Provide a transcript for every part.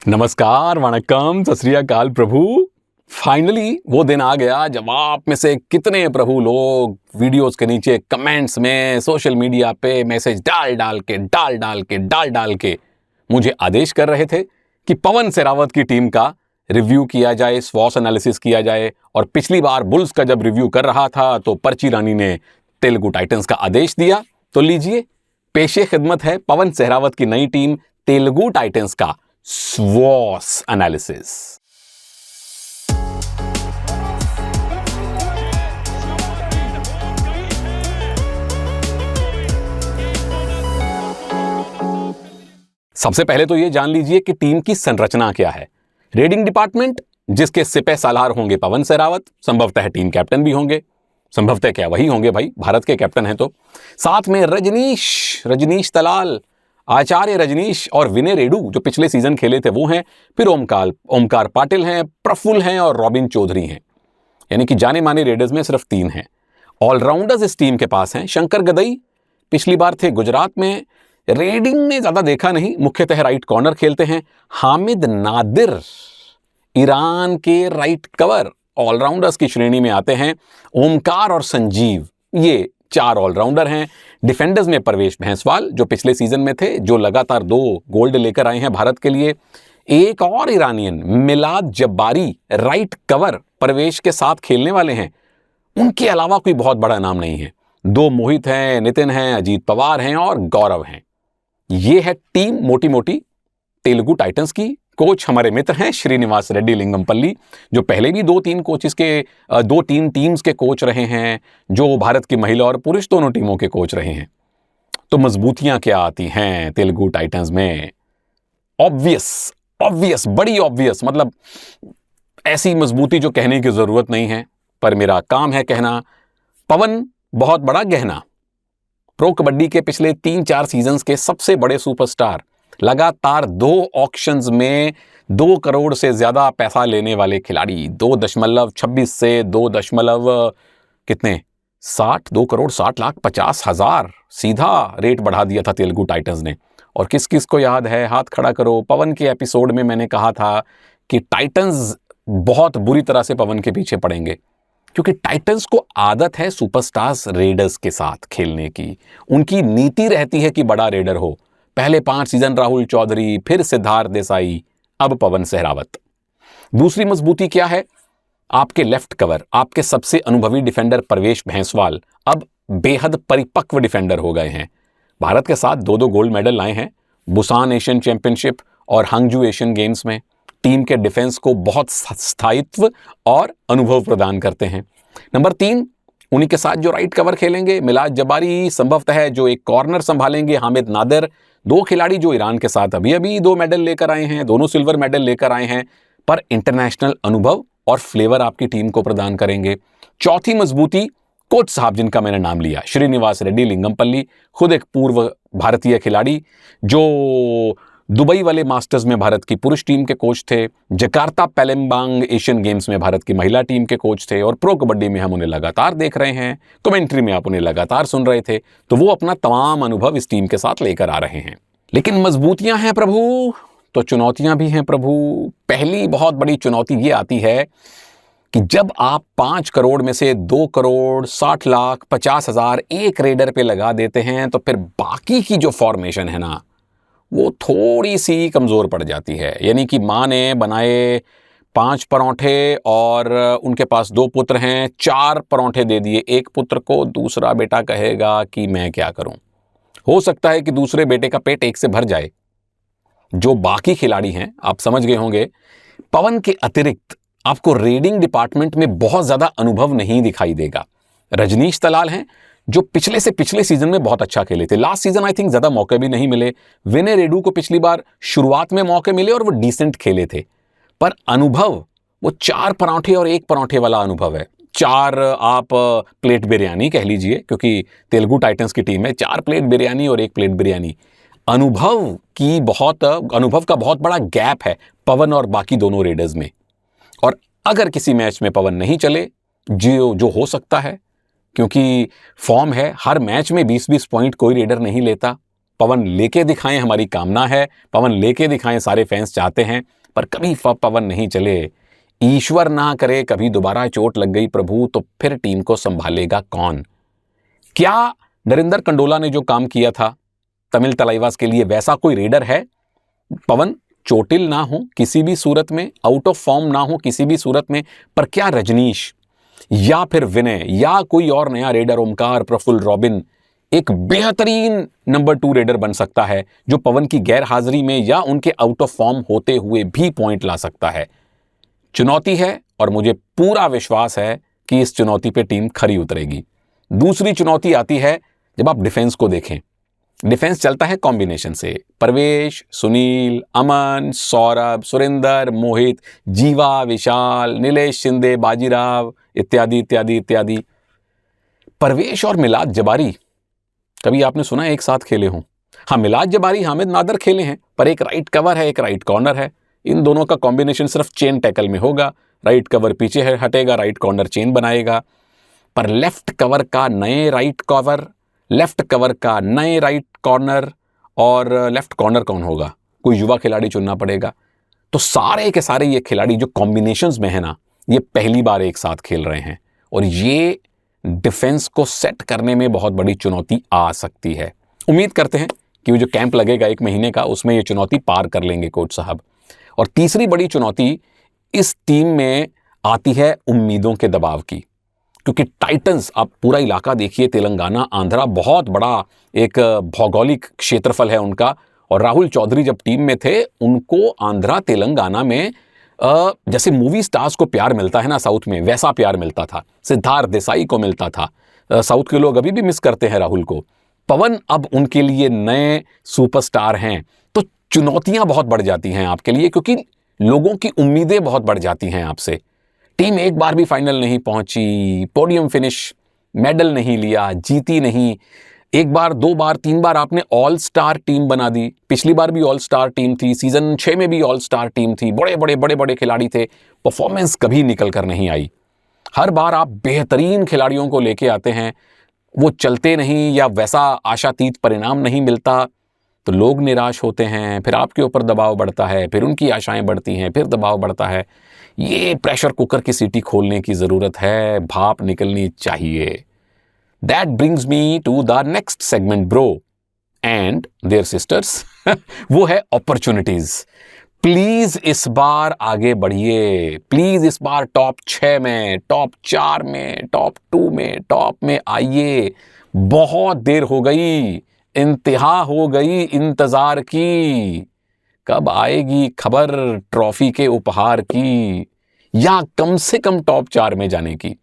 नमस्कार, वणक्कम, सत श्री अकाल प्रभु। फाइनली वो दिन आ गया जब आप में से कितने प्रभु लोग वीडियोस के नीचे कमेंट्स में सोशल मीडिया पे मैसेज डाल डाल के मुझे आदेश कर रहे थे कि पवन सहरावत की टीम का रिव्यू किया जाए, स्वॉट एनालिसिस किया जाए। और पिछली बार बुल्स का जब रिव्यू कर रहा था तो पर्ची रानी ने तेलुगु टाइटंस का आदेश दिया। तो लीजिए, पेशे खिदमत है पवन सहरावत की नई टीम तेलुगु टाइटंस का स्वॉट एनालिसिस। सबसे पहले तो यह जान लीजिए कि टीम की संरचना क्या है। रेडिंग डिपार्टमेंट, जिसके सिपह सालार होंगे पवन सहरावत, संभवतः टीम कैप्टन भी होंगे। संभवतः क्या, वही होंगे भाई, भारत के कैप्टन हैं। तो साथ में रजनीश तलाल, आचार्य रजनीश और विनय रेडू जो पिछले सीजन खेले थे वो हैं। फिर ओमकार पाटिल हैं, प्रफुल्ल हैं और रॉबिन चौधरी हैं। यानी कि जाने माने रेडर्स में सिर्फ 3 हैं। ऑलराउंडर्स इस टीम के पास हैं। शंकर गदई पिछली बार थे गुजरात में, रेडिंग ने ज्यादा देखा नहीं, मुख्यतः राइट कॉर्नर खेलते हैं। हामिद नादिर ईरान के राइट कवर ऑलराउंडर्स की श्रेणी में आते हैं। ओमकार और संजीव, ये 4 ऑलराउंडर हैं। डिफेंडर्स में परवेश भैंसवाल जो पिछले सीजन में थे, जो लगातार 2 गोल्ड लेकर आए हैं भारत के लिए। एक और ईरानियन मिलाद जब्बारी राइट कवर परवेश के साथ खेलने वाले हैं। उनके अलावा कोई बहुत बड़ा नाम नहीं है। 2 मोहित हैं, नितिन हैं, अजीत पवार हैं और गौरव हैं। ये है टीम मोटी मोटी तेलुगु टाइटंस की। कोच हमारे मित्र हैं श्रीनिवास रेड्डी लिंगमपल्ली, जो पहले भी 2-3 टीम्स के कोच रहे हैं, जो भारत की महिला और पुरुष दोनों टीमों के कोच रहे हैं। तो मजबूतियां क्या आती हैं तेलुगु टाइटंस में? ऑब्वियस, बड़ी ऑब्वियस, मतलब ऐसी मजबूती जो कहने की जरूरत नहीं है, पर मेरा काम है कहना। पवन बहुत बड़ा गहना, प्रो कबड्डी के पिछले 3-4 सीजन्स के सबसे बड़े सुपरस्टार, लगातार 2 ऑक्शंस में 2 करोड़ से ज्यादा पैसा लेने वाले खिलाड़ी। 2.26 से 2 करोड़ 60 लाख 50 हजार सीधा रेट बढ़ा दिया था तेलुगु टाइटंस ने। और किस किस को याद है, हाथ खड़ा करो। पवन के एपिसोड में मैंने कहा था कि टाइटंस बहुत बुरी तरह से पवन के पीछे पड़ेंगे, क्योंकि टाइटंस को आदत है सुपरस्टार्स रेडर्स के साथ खेलने की। उनकी नीति रहती है कि बड़ा रेडर हो। पहले 5 सीजन राहुल चौधरी, फिर सिद्धार्थ देसाई, अब पवन सहरावत। दूसरी मजबूती क्या है? आपके लेफ्ट कवर, आपके सबसे अनुभवी डिफेंडर परवेश भैंसवाल अब बेहद परिपक्व डिफेंडर हो गए हैं। भारत के साथ 2 गोल्ड मेडल लाए हैं, बुसान एशियन चैंपियनशिप और हंगजू एशियन गेम्स में। टीम के डिफेंस को बहुत स्थायित्व और अनुभव प्रदान करते हैं। नंबर 3, उन्हीं के साथ जो राइट कवर खेलेंगे मिलाद जब्बारी, संभवतः जो एक कॉर्नर संभालेंगे हामिद नादिर। 2 खिलाड़ी जो ईरान के साथ अभी 2 मेडल लेकर आए हैं, दोनों सिल्वर मेडल लेकर आए हैं, पर इंटरनेशनल अनुभव और फ्लेवर आपकी टीम को प्रदान करेंगे। चौथी मजबूती, कोच साहब जिनका मैंने नाम लिया, श्रीनिवास रेड्डी लिंगमपल्ली, खुद एक पूर्व भारतीय खिलाड़ी जो दुबई वाले मास्टर्स में भारत की पुरुष टीम के कोच थे, जकार्ता पैलेम्बांग एशियन गेम्स में भारत की महिला टीम के कोच थे, और प्रो कबड्डी में हम उन्हें लगातार देख रहे हैं, कमेंट्री में आप उन्हें लगातार सुन रहे थे। तो वो अपना तमाम अनुभव इस टीम के साथ लेकर आ रहे हैं। लेकिन मजबूतियां हैं प्रभु, तो चुनौतियां भी हैं प्रभु। पहली बहुत बड़ी चुनौती ये आती है कि जब आप 5 करोड़ में से 2 करोड़ 60 लाख 50 हजार एक रेडर पे लगा देते हैं, तो फिर बाकी की जो फॉर्मेशन है ना, वो थोड़ी सी कमजोर पड़ जाती है। यानी कि माँ ने बनाए 5 परौंठे और उनके पास 2 पुत्र हैं, 4 परौंठे दे दिए एक पुत्र को, दूसरा बेटा कहेगा कि मैं क्या करूं। हो सकता है कि दूसरे बेटे का पेट 1 से भर जाए। जो बाकी खिलाड़ी हैं, आप समझ गए होंगे, पवन के अतिरिक्त आपको रेडिंग डिपार्टमेंट में बहुत ज्यादा अनुभव नहीं दिखाई देगा। रजनीश तलाल हैं जो पिछले सीजन में बहुत अच्छा खेले थे। लास्ट सीजन आई थिंक ज्यादा मौके भी नहीं मिले। विनय रेडू को पिछली बार शुरुआत में मौके मिले और वो डिसेंट खेले थे, पर अनुभव वो 4 परांठे और 1 परांठे वाला अनुभव है। 4 आप प्लेट बिरयानी कह लीजिए, क्योंकि तेलुगु टाइटंस की टीम है, 4 प्लेट बिरयानी और 1 प्लेट बिरयानी। अनुभव का बहुत बड़ा गैप है पवन और बाकी दोनों रेडर्स में। और अगर किसी मैच में पवन नहीं चले, जो हो सकता है, क्योंकि फॉर्म है, हर मैच में 20-20 पॉइंट कोई रेडर नहीं लेता। पवन लेके दिखाएं, हमारी कामना है, पवन लेके दिखाएं, सारे फैंस चाहते हैं। पर कभी पवन नहीं चले। ईश्वर ना करे कभी दोबारा चोट लग गई प्रभु, तो फिर टीम को संभालेगा कौन? क्या नरेंद्र कंडोला ने जो काम किया था तमिल तलाइवास के लिए, वैसा कोई रेडर है? पवन चोटिल ना हो किसी भी सूरत में, आउट ऑफ फॉर्म ना हो किसी भी सूरत में, पर क्या रजनीश या फिर विनय या कोई और नया रेडर, ओमकार, प्रफुल्ल, रॉबिन, एक बेहतरीन नंबर 2 रेडर बन सकता है जो पवन की गैर हाजिरी में या उनके आउट ऑफ फॉर्म होते हुए भी पॉइंट ला सकता है। चुनौती है और मुझे पूरा विश्वास है कि इस चुनौती पे टीम खरी उतरेगी। दूसरी चुनौती आती है जब आप डिफेंस को देखें। डिफेंस चलता है कॉम्बिनेशन से, प्रवेश, सुनील, अमन, सौरभ, सुरेंदर, मोहित, जीवा, विशाल, नीलेश शिंदे, बाजीराव इत्यादि इत्यादि इत्यादि। प्रवेश और मिलाद जबारी कभी आपने सुना एक साथ खेले हों? हाँ, मिलाद जबारी हामिद नादर खेले हैं, पर एक राइट कवर है, एक राइट कॉर्नर है। इन दोनों का कॉम्बिनेशन सिर्फ चेन टैकल में होगा। राइट कवर पीछे हटेगा, राइट कॉर्नर चेन बनाएगा। पर लेफ्ट कवर का नए राइट कवर, लेफ्ट कवर का नए राइट कॉर्नर और लेफ्ट कॉर्नर कौन होगा? कोई युवा खिलाड़ी चुनना पड़ेगा। तो सारे के सारे ये खिलाड़ी जो कॉम्बिनेशंस में है ना, ये पहली बार एक साथ खेल रहे हैं और ये डिफेंस को सेट करने में बहुत बड़ी चुनौती आ सकती है। उम्मीद करते हैं कि वो जो कैंप लगेगा 1 महीने का, उसमें ये चुनौती पार कर लेंगे कोच साहब। और तीसरी बड़ी चुनौती इस टीम में आती है उम्मीदों के दबाव की, क्योंकि टाइटंस, आप पूरा इलाका देखिए, तेलंगाना, आंध्रा, बहुत बड़ा एक भौगोलिक क्षेत्रफल है उनका। और राहुल चौधरी जब टीम में थे, उनको आंध्रा तेलंगाना में जैसे मूवी स्टार्स को प्यार मिलता है ना साउथ में, वैसा प्यार मिलता था। सिद्धार्थ देसाई को मिलता था। साउथ के लोग अभी भी मिस करते हैं राहुल को। पवन अब उनके लिए नए सुपरस्टार हैं, तो चुनौतियां बहुत बढ़ जाती हैं आपके लिए, क्योंकि लोगों की उम्मीदें बहुत बढ़ जाती हैं आपसे। टीम एक बार भी फाइनल नहीं पहुंची, पोडियम फिनिश, मेडल नहीं लिया, जीती नहीं। एक बार, 2 बार, 3 बार आपने ऑल स्टार टीम बना दी। पिछली बार भी ऑल स्टार टीम थी, सीजन 6 में भी ऑल स्टार टीम थी, बड़े बड़े बड़े बड़े खिलाड़ी थे, परफॉर्मेंस कभी निकल कर नहीं आई। हर बार आप बेहतरीन खिलाड़ियों को लेके आते हैं, वो चलते नहीं या वैसा आशातीत परिणाम नहीं मिलता, तो लोग निराश होते हैं, फिर आपके ऊपर दबाव बढ़ता है, फिर उनकी आशाएं बढ़ती हैं, फिर दबाव बढ़ता है। ये प्रेशर कुकर की सीटी खोलने की ज़रूरत है, भाप निकलनी चाहिए। That brings me to the next segment, bro and their sisters. वो है opportunities. प्लीज इस बार आगे बढ़िए, प्लीज इस बार टॉप 6 में, टॉप 4 में, टॉप 2 में, टॉप में आइए। बहुत देर हो गई, इंतहा हो गई इंतजार की। कब आएगी खबर ट्रॉफी के उपहार की, या कम से कम टॉप 4 में जाने की।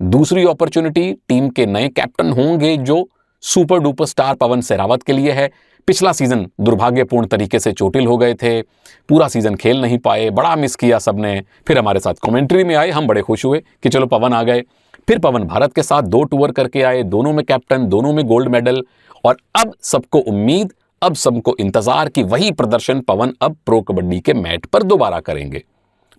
दूसरी अपॉर्चुनिटी टीम के नए कैप्टन होंगे जो सुपर डुपर स्टार पवन सहरावत के लिए है। पिछला सीजन दुर्भाग्यपूर्ण तरीके से चोटिल हो गए थे, पूरा सीजन खेल नहीं पाए, बड़ा मिस किया सबने। फिर हमारे साथ कमेंट्री में आए, हम बड़े खुश हुए कि चलो पवन आ गए। फिर पवन भारत के साथ 2 टूर करके आए, दोनों में कैप्टन, दोनों में गोल्ड मेडल। और अब सबको उम्मीद, अब सबको इंतजार कि वही प्रदर्शन पवन अब प्रो कबड्डी के मैट पर दोबारा करेंगे।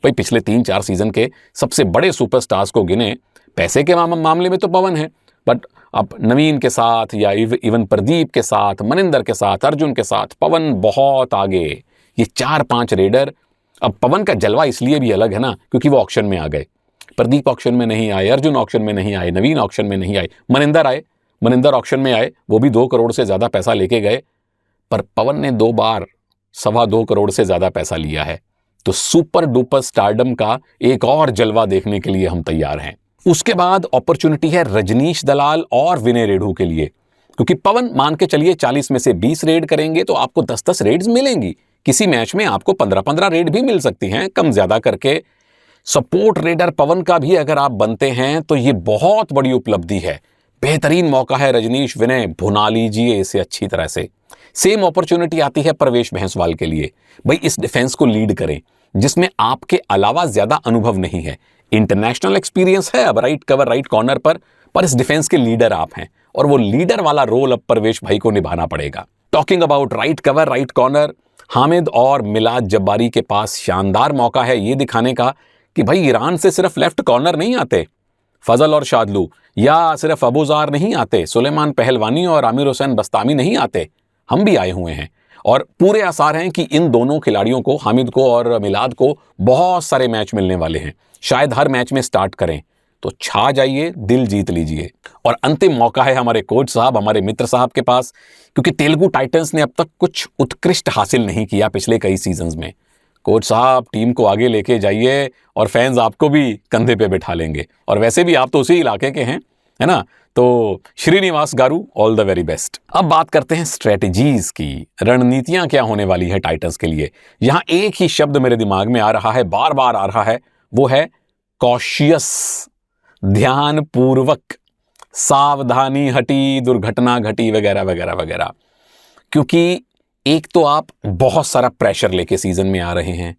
भाई पिछले 3-4 सीजन के सबसे बड़े सुपरस्टार्स को गिने, पैसे के मामले में तो पवन है, बट अब नवीन के साथ या इवन प्रदीप के साथ, मनिंदर के साथ, अर्जुन के साथ पवन बहुत आगे। ये 4-5 रेडर। अब पवन का जलवा इसलिए भी अलग है ना, क्योंकि वो ऑक्शन में आ गए। प्रदीप ऑक्शन में नहीं आए, अर्जुन ऑक्शन में नहीं आए, नवीन ऑक्शन में नहीं आए, मनिंदर आए, मनिंदर ऑक्शन में आए, वो भी 2 करोड़ से ज़्यादा पैसा लेके गए। पर पवन ने 2 बार 2.25 करोड़ से ज़्यादा पैसा लिया है। तो सुपर डुपर स्टारडम का एक और जलवा देखने के लिए हम तैयार हैं। उसके बाद अपॉर्चुनिटी है रजनीश दलाल और विनय रेडू के लिए, क्योंकि पवन मान के चलिए 40 में से 20 रेड करेंगे तो आपको 10-10 रेड्स मिलेंगी। किसी मैच में आपको 15-15 रेड भी मिल सकती हैं, कम ज्यादा करके। सपोर्ट रेडर पवन का भी अगर आप बनते हैं तो ये बहुत बड़ी उपलब्धि है, बेहतरीन मौका है। रजनीश, विनय, भुना लीजिए इसे अच्छी तरह से। सेम अपॉर्चुनिटी आती है प्रवेश भैंसवाल के लिए। भाई इस डिफेंस को लीड करें जिसमें आपके अलावा ज्यादा अनुभव नहीं है। इंटरनेशनल एक्सपीरियंस है अब राइट कवर, राइट कॉर्नर पर इस डिफेंस के लीडर आप हैं, और वो लीडर वाला रोल अब प्रवेश भाई को निभाना पड़ेगा। Talking about right cover, right corner, Hamid और मिलाद जब्बारी के पास शानदार मौका है ये दिखाने का कि भाई ईरान से सिर्फ लेफ्ट कॉर्नर नहीं आते, फजल और शादलू, या सिर्फ अबूजार नहीं आते, सुलेमान पहलवानी और आमिर हुसैन बस्तामी नहीं आते, हम भी आए हुए हैं। और पूरे आसार हैं कि इन दोनों खिलाड़ियों को, हामिद को और मिलाद को, बहुत सारे मैच मिलने वाले हैं। शायद हर मैच में स्टार्ट करें, तो छा जाइए, दिल जीत लीजिए। और अंतिम मौका है हमारे कोच साहब, हमारे मित्र साहब के पास, क्योंकि तेलुगु टाइटंस ने अब तक कुछ उत्कृष्ट हासिल नहीं किया पिछले कई सीजन्स में। कोच साहब, टीम को आगे लेके जाइए और फैंस आपको भी कंधे पे बिठा लेंगे। और वैसे भी आप तो उसी इलाके के हैं, है ना? तो श्रीनिवास गारू, ऑल द वेरी बेस्ट। अब बात करते हैं स्ट्रेटजीज की, रणनीतियां क्या होने वाली है टाइटंस के लिए। यहां एक ही शब्द मेरे दिमाग में आ रहा है, बार बार आ रहा है, वो है कॉशियस, ध्यान पूर्वक, सावधानी हटी, दुर्घटना घटी, वगैरह वगैरह वगैरह। क्योंकि एक तो आप बहुत सारा प्रेशर लेके सीजन में आ रहे हैं,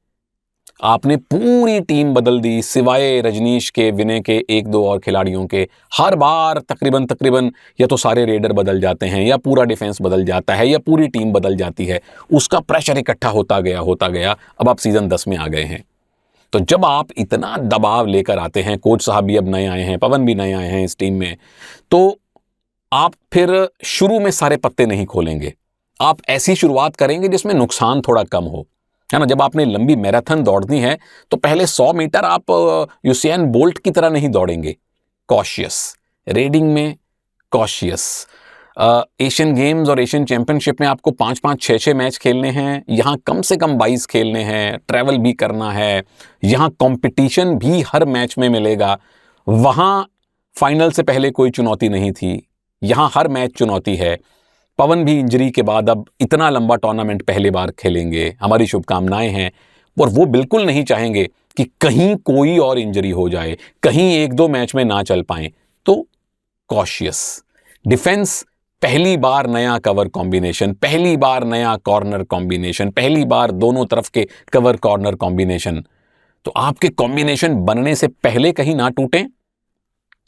आपने पूरी टीम बदल दी, सिवाय रजनीश के, विनय के, एक दो और खिलाड़ियों के। हर बार तकरीबन या तो सारे रेडर बदल जाते हैं, या पूरा डिफेंस बदल जाता है, या पूरी टीम बदल जाती है। उसका प्रेशर इकट्ठा होता गया। अब आप सीजन 10 में आ गए हैं। तो जब आप इतना दबाव लेकर आते हैं, कोच साहब भी अब नए आए हैं, पवन भी नए आए हैं इस टीम में, तो आप फिर शुरू में सारे पत्ते नहीं खोलेंगे। आप ऐसी शुरुआत करेंगे जिसमें नुकसान थोड़ा कम हो, है ना? जब आपने लंबी मैराथन दौड़नी है तो पहले 100 मीटर आप यूसेन बोल्ट की तरह नहीं दौड़ेंगे। कॉशियस रेडिंग में, कॉशियस। एशियन गेम्स और एशियन चैंपियनशिप में आपको 5-5, 6-6 मैच खेलने हैं, यहाँ कम से कम 22 खेलने हैं, ट्रैवल भी करना है, यहाँ कंपटीशन भी हर मैच में मिलेगा। वहाँ फाइनल से पहले कोई चुनौती नहीं थी, यहाँ हर मैच चुनौती है। पवन भी इंजरी के बाद अब इतना लंबा टूर्नामेंट पहली बार खेलेंगे, हमारी शुभकामनाएं हैं। और वो बिल्कुल नहीं चाहेंगे कि कहीं कोई और इंजरी हो जाए, कहीं 1-2 मैच में ना चल पाएं। तो कॉशियस डिफेंस, पहली बार नया कवर कॉम्बिनेशन, पहली बार नया कॉर्नर कॉम्बिनेशन, पहली बार दोनों तरफ के कवर कॉर्नर कॉम्बिनेशन। तो आपके कॉम्बिनेशन बनने से पहले कहीं ना टूटें।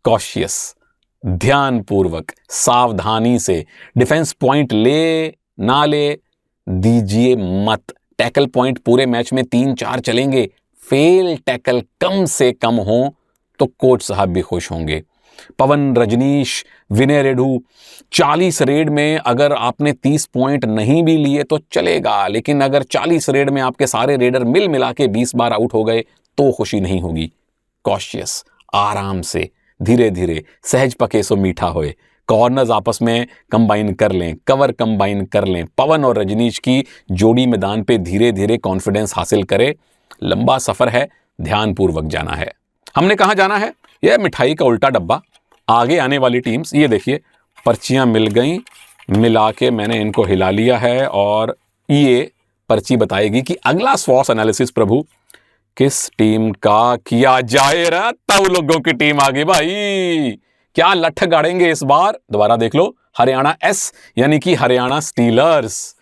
कॉशियस, ध्यानपूर्वक, सावधानी से, डिफेंस पॉइंट ले ना ले दीजिए मत। टैकल पॉइंट पूरे मैच में 3-4 चलेंगे, फेल टैकल कम से कम हो तो कोच साहब भी खुश होंगे। पवन, रजनीश, विनय रेडू, 40 रेड में अगर आपने 30 पॉइंट नहीं भी लिए तो चलेगा, लेकिन अगर 40 रेड में आपके सारे रेडर मिल मिला के 20 बार आउट हो गए तो खुशी नहीं होगी। कॉशियस, आराम से, धीरे धीरे, सहज पके सो मीठा होए। कॉर्नर्स आपस में कंबाइन कर लें, कवर कंबाइन कर लें। पवन और रजनीश की जोड़ी मैदान पे धीरे धीरे कॉन्फिडेंस हासिल करे। लंबा सफर है, ध्यानपूर्वक जाना है। हमने कहाँ जाना है? यह मिठाई का उल्टा डब्बा। आगे आने वाली टीम्स, ये देखिए, पर्चियां मिल गई, मिला के मैंने इनको हिला लिया है, और ये पर्ची बताएगी कि अगला स्वॉस एनालिसिस प्रभु किस टीम का किया जाए। रहा तब लोगों की टीम आ गई भाई, क्या लठ गाड़ेंगे इस बार। दोबारा देख लो, हरियाणा एस यानी कि हरियाणा स्टीलर्स।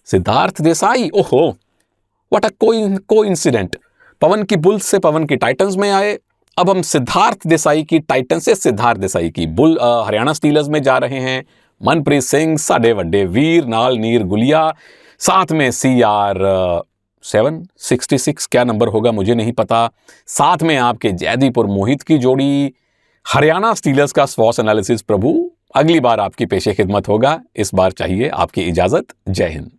सिद्धार्थ देसाई, ओहो व्हाट अ कोइंसिडेंट। पवन की बुल्स से पवन की टाइटंस में आए, अब हम सिद्धार्थ देसाई की टाइटन से सिद्धार्थ देसाई की हरियाणा स्टीलर्स में जा रहे हैं। मनप्रीत सिंह, साडे वड्डे वीर, नाल नीर गुलिया, साथ में CR766, क्या नंबर होगा मुझे नहीं पता, साथ में आपके जैदीपुर मोहित की जोड़ी। हरियाणा स्टीलर्स का स्वॉस एनालिसिस प्रभु अगली बार आपकी पेशे खिदमत होगा। इस बार चाहिए आपकी इजाजत। जय हिंद।